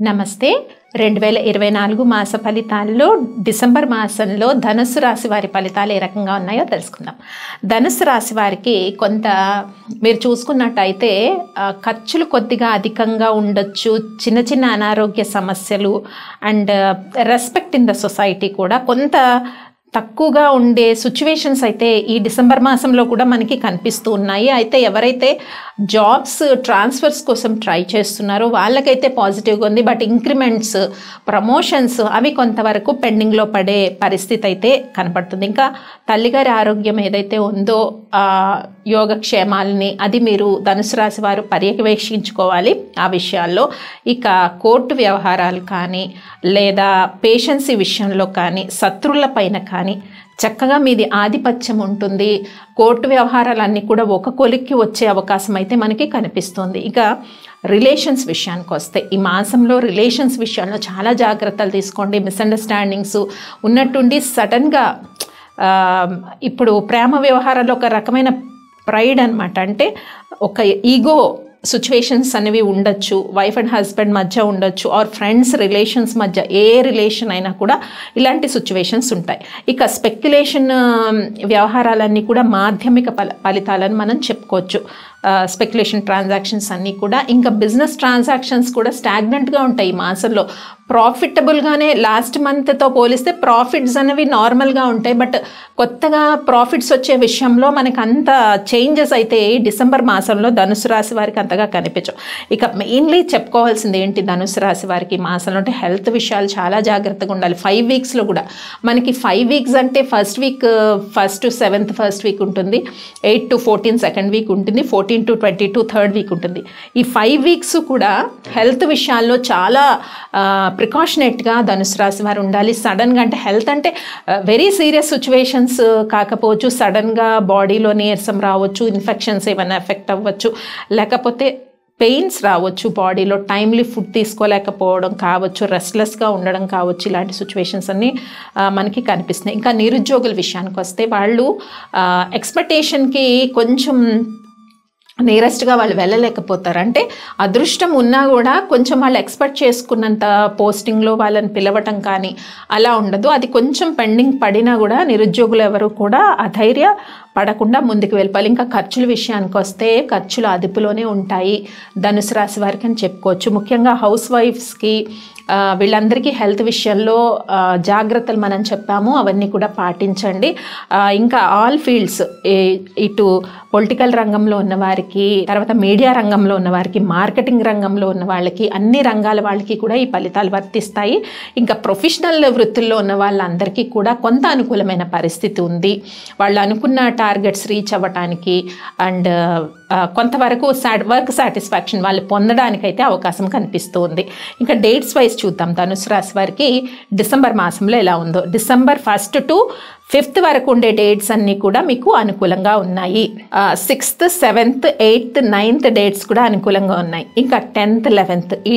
నమస్తే. 2024 మాస ఫలితాల్లో డిసెంబర్ మాసంలో ధనుస్సు రాశి వారి ఫలితాలు ఏ రకంగా ఉన్నాయో తెలుసుకుందాం. ధనుస్సు రాశి వారికి కొంత మీరు చూసుకున్నట్టయితే ఖర్చులు కొద్దిగా అధికంగా ఉండొచ్చు. చిన్న చిన్న అనారోగ్య సమస్యలు and respect in the society కూడా కొంత తక్కువగా ఉండే సిచ్యువేషన్స్ అయితే ఈ డిసెంబర్ మాసంలో కూడా మనకి కనిపిస్తూ ఉన్నాయి. అయితే ఎవరైతే జాబ్స్ ట్రాన్స్ఫర్స్ కోసం ట్రై చేస్తున్నారో వాళ్ళకైతే పాజిటివ్గా ఉంది. బట్ ఇంక్రిమెంట్స్, ప్రమోషన్స్ అవి కొంతవరకు పెండింగ్లో పడే పరిస్థితి అయితే కనపడుతుంది. ఇంకా తల్లిగారి ఆరోగ్యం ఏదైతే ఉందో యోగక్షేమాలని అది మీరు ధనుసు రాశి వారు పర్యవేక్షించుకోవాలి ఆ విషయాల్లో. ఇక కోర్టు వ్యవహారాలు కానీ లేదా పేషెన్సీ విషయంలో కానీ శత్రువుల పైన కానీ చక్కగా మీది ఆధిపత్యం ఉంటుంది. కోర్టు వ్యవహారాలన్నీ కూడా ఒక కొలిక్కి వచ్చే అవకాశం అయితే మనకి కనిపిస్తుంది. ఇక రిలేషన్స్ విషయానికి వస్తే ఈ మాసంలో రిలేషన్స్ విషయంలో చాలా జాగ్రత్తలు తీసుకోండి. మిస్అండర్స్టాండింగ్స్ ఉన్నట్టుండి సడన్గా ఇప్పుడు ప్రేమ వ్యవహారాల్లో ఒక రకమైన ప్రైడ్ అనమాట, అంటే ఒక ఈగో సిచ్యువేషన్స్ అనేవి ఉండొచ్చు. వైఫ్ అండ్ హస్బెండ్ మధ్య ఉండొచ్చు, ఆర్ ఫ్రెండ్స్ రిలేషన్స్ మధ్య, ఏ రిలేషన్ అయినా కూడా ఇలాంటి సిచ్యువేషన్స్ ఉంటాయి. ఇక స్పెక్యులేషన్ వ్యవహారాలన్నీ కూడా మాధ్యమిక ఫలితాలను మనం చెప్పుకోవచ్చు. స్పెక్యులేషన్ ట్రాన్సాక్షన్స్ అన్నీ కూడా. ఇంకా బిజినెస్ ట్రాన్సాక్షన్స్ కూడా స్టాగ్నెంట్గా ఉంటాయి ఈ మాసంలో. ప్రాఫిటబుల్గానే లాస్ట్ మంత్తో పోలిస్తే ప్రాఫిట్స్ అనేవి నార్మల్గా ఉంటాయి. బట్ కొత్తగా ప్రాఫిట్స్ వచ్చే విషయంలో మనకు అంత చేంజెస్ అయితే డిసెంబర్ మాసంలో ధనుసు రాశి వారికి అంతగా కనిపించవు. ఇక మెయిన్లీ చెప్పుకోవాల్సింది ఏంటి ధనుసు రాశి వారికి ఈ మాసంలో అంటే హెల్త్ విషయాలు చాలా జాగ్రత్తగా ఉండాలి. 5 వీక్స్లో కూడా మనకి 5 వీక్స్ అంటే first week 1 to 7th first week ఉంటుంది, 8 to 14 సెకండ్ వీక్ ఉంటుంది, 14 to 22 థర్డ్ వీక్ ఉంటుంది. ఈ 5 వీక్స్ కూడా హెల్త్ విషయాల్లో చాలా ప్రికాషనేట్గా ధనుసు రాశి వారు ఉండాలి. సడన్గా అంటే హెల్త్ అంటే వెరీ సీరియస్ సిచ్యువేషన్స్ కాకపోవచ్చు, సడన్గా బాడీలో నీరసం రావచ్చు, ఇన్ఫెక్షన్స్ ఏమైనా ఎఫెక్ట్ అవ్వచ్చు, లేకపోతే పెయిన్స్ రావచ్చు, బాడీలో టైమ్లీ ఫుడ్ తీసుకోలేకపోవడం కావచ్చు, రెస్ట్లెస్గా ఉండడం కావచ్చు. ఇలాంటి సిచ్యువేషన్స్ అన్నీ మనకి కనిపిస్తున్నాయి. ఇంకా నిరుద్యోగుల విషయానికి వస్తే వాళ్ళు ఎక్స్పెక్టేషన్కి కొంచెం నియరెస్ట్గా వాళ్ళు వెళ్ళలేకపోతారు. అంటే అదృష్టం ఉన్నా కూడా కొంచెం వాళ్ళు ఎక్స్పెక్ట్ చేసుకున్నంత పోస్టింగ్లో వాళ్ళని పిలవటం కానీ అలా ఉండదు. అది కొంచెం పెండింగ్ పడినా కూడా నిరుద్యోగులు ఎవరు కూడా అధైర్య పడకుండా ముందుకు వెళ్ళిపోవాలి. ఇంకా ఖర్చుల విషయానికి వస్తే ఖర్చులు అదుపులోనే ఉంటాయి ధనుసు రాశి వారికి అని చెప్పుకోవచ్చు. ముఖ్యంగా హౌస్ వైఫ్స్కి వీళ్ళందరికీ హెల్త్ విషయంలో జాగ్రత్తలు మనం చెప్పాము, అవన్నీ కూడా పాటించండి. ఇంకా ఆల్ ఫీల్డ్స్, ఇటు పొలిటికల్ రంగంలో ఉన్న వారికి, తర్వాత మీడియా రంగంలో ఉన్న వారికి, మార్కెటింగ్ రంగంలో ఉన్న వాళ్ళకి, అన్ని రంగాల వాళ్ళకి కూడా ఈ ఫలితాలు వర్తిస్తాయి. ఇంకా ప్రొఫెషనల్ వృత్తుల్లో ఉన్న వాళ్ళందరికీ కూడా కొంత అనుకూలమైన పరిస్థితి ఉంది. వాళ్ళు అనుకున్న టార్గెట్స్ రీచ్ అవ్వటానికి అండ్ కొంతవరకు వర్క్ సాటిస్ఫాక్షన్ వాళ్ళు పొందడానికైతే అవకాశం కనిపిస్తుంది. ఇంకా డేట్స్ వైజ్ చూద్దాం ధనుసు రాశి వారికి డిసెంబర్ మాసంలో ఎలా ఉందో. డిసెంబర్ 1st to 5th వరకు ఉండే డేట్స్ అన్నీ కూడా మీకు అనుకూలంగా ఉన్నాయి. 6th, 7th, 8th, 9th dates కూడా అనుకూలంగా ఉన్నాయి. ఇంకా 10th, 11th ఈ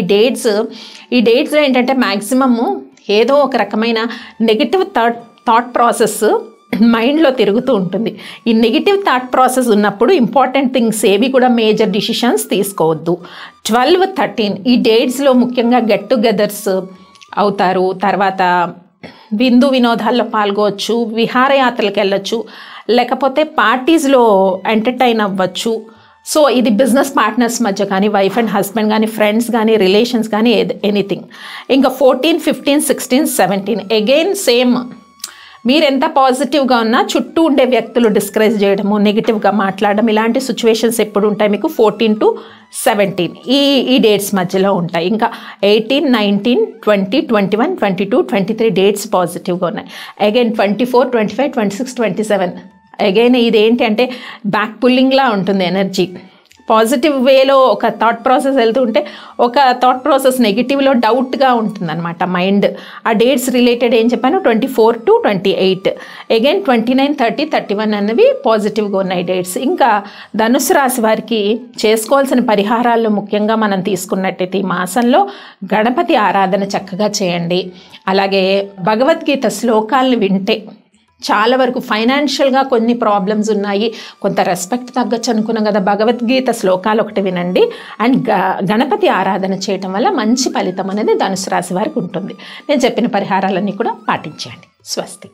డేట్స్లో ఏంటంటే మ్యాక్సిమము ఏదో ఒక రకమైన నెగిటివ్ థాట్ ప్రాసెస్ మైండ్లో తిరుగుతూ ఉంటుంది. ఈ నెగిటివ్ థాట్ ప్రాసెస్ ఉన్నప్పుడు ఇంపార్టెంట్ థింగ్స్ ఏవి కూడా మేజర్ డిసిషన్స్ తీసుకోవద్దు. 12, 13 ఈ డేట్స్లో ముఖ్యంగా గెట్ టుగెదర్స్ అవుతారు. తర్వాత విందు వినోదాల్లో పాల్గొవచ్చు, విహారయాత్రలకు వెళ్ళొచ్చు, లేకపోతే పార్టీస్లో ఎంటర్టైన్ అవ్వచ్చు. సో ఇది బిజినెస్ పార్ట్నర్స్ మధ్య కానీ, వైఫ్ అండ్ హస్బెండ్ కానీ, ఫ్రెండ్స్ కానీ, రిలేషన్స్ కానీ, ఎనీథింగ్. ఇంకా 14, 15, 16, 17 అగైన్ సేమ్. మీరు ఎంత పాజిటివ్గా ఉన్నా చుట్టూ ఉండే వ్యక్తులు డిస్కరేజ్ చేయడము, నెగిటివ్గా మాట్లాడడం, ఇలాంటి సిచ్యువేషన్స్ ఎప్పుడు ఉంటాయి మీకు 14 to 17 ఈ డేట్స్ మధ్యలో ఉంటాయి. ఇంకా 18, 19, 20, 21, 22, 23 డేట్స్ పాజిటివ్గా ఉన్నాయి. అగైన్ 24, 25, 26, 27 అగైన్ ఇది ఏంటి అంటే బ్యాక్ పుల్లింగ్లా ఉంటుంది ఎనర్జీ. పాజిటివ్ వేలో ఒక థాట్ ప్రాసెస్ వెళ్తుంటే ఒక థాట్ ప్రాసెస్ నెగిటివ్లో డౌట్గా ఉంటుందన్నమాట మైండ్. ఆ డేట్స్ రిలేటెడ్ ఏం చెప్పాను 24 to 28 అగైన్ 29, 30, 31 అన్నవి పాజిటివ్గా ఉన్నాయి డేట్స్. ఇంకా ధనుసు రాశి వారికి చేసుకోవాల్సిన పరిహారాల్లో ముఖ్యంగా మనం తీసుకున్నట్టయితే ఈ మాసంలో గణపతి ఆరాధన చక్కగా చేయండి. అలాగే భగవద్గీత శ్లోకాలను వింటే చాలా వరకు ఫైనాన్షియల్గా కొన్ని ప్రాబ్లమ్స్ ఉన్నాయి, కొంత రెస్పెక్ట్ తగ్గచ్చు అనుకున్నాం కదా, భగవద్గీత శ్లోకాలు ఒకటి వినండి. అండ్ గణపతి ఆరాధన చేయటం వల్ల మంచి ఫలితం అనేది ధనుసు రాశి వారికి ఉంటుంది. నేను చెప్పిన పరిహారాలన్నీ కూడా పాటించండి. స్వస్తి.